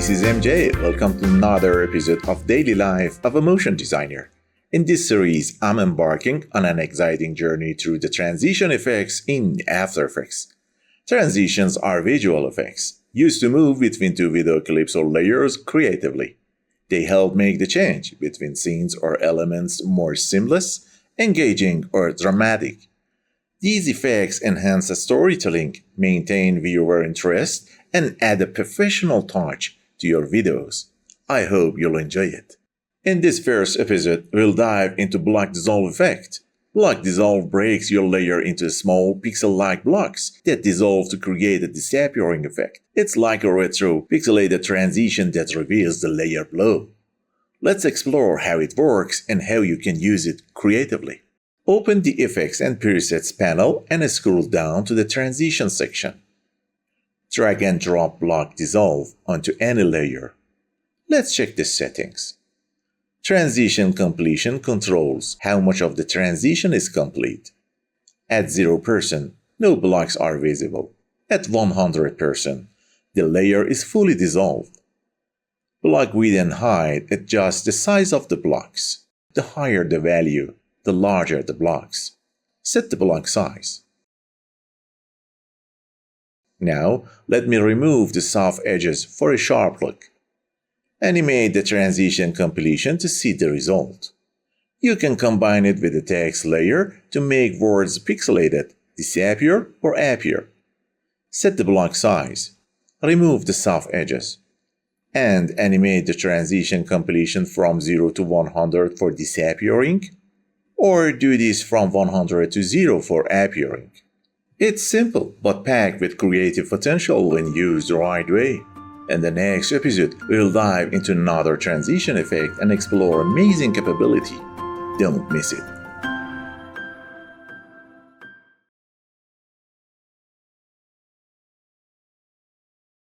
this is MJ. Welcome to another episode of Daily Life of a Motion Designer. In this series, I'm embarking on an exciting journey through the transition effects in After Effects. Transitions are visual effects used to move between two video clips or layers creatively. They help make the change between scenes or elements more seamless, engaging, or dramatic. These effects enhance the storytelling, maintain viewer interest, and add a professional touch to your videos. I hope you'll enjoy it. In this first episode, we'll dive into Block Dissolve effect. Block Dissolve breaks your layer into small pixel-like blocks that dissolve to create a disappearing effect. It's like a retro pixelated transition that reveals the layer below. Let's explore how it works and how you can use it creatively. Open the Effects and Presets panel and scroll down to the Transition section. Drag and drop Block Dissolve onto any layer. Let's check the settings. Transition completion controls how much of the transition is complete. At 0%, no blocks are visible. At 100%, the layer is fully dissolved. Block width and height adjust the size of the blocks. The higher the value, the larger the blocks. Set the block size. Now, let me remove the soft edges for a sharp look. Animate the transition completion to see the result. You can combine it with the text layer to make words pixelated, disappear, or appear. Set the block size. Remove the soft edges. And animate the transition completion from 0 to 100 for disappearing, or do this from 100 to 0 for appearing. It's simple, but packed with creative potential when used the right way. In the next episode, we'll dive into another transition effect and explore amazing capability. Don't miss it.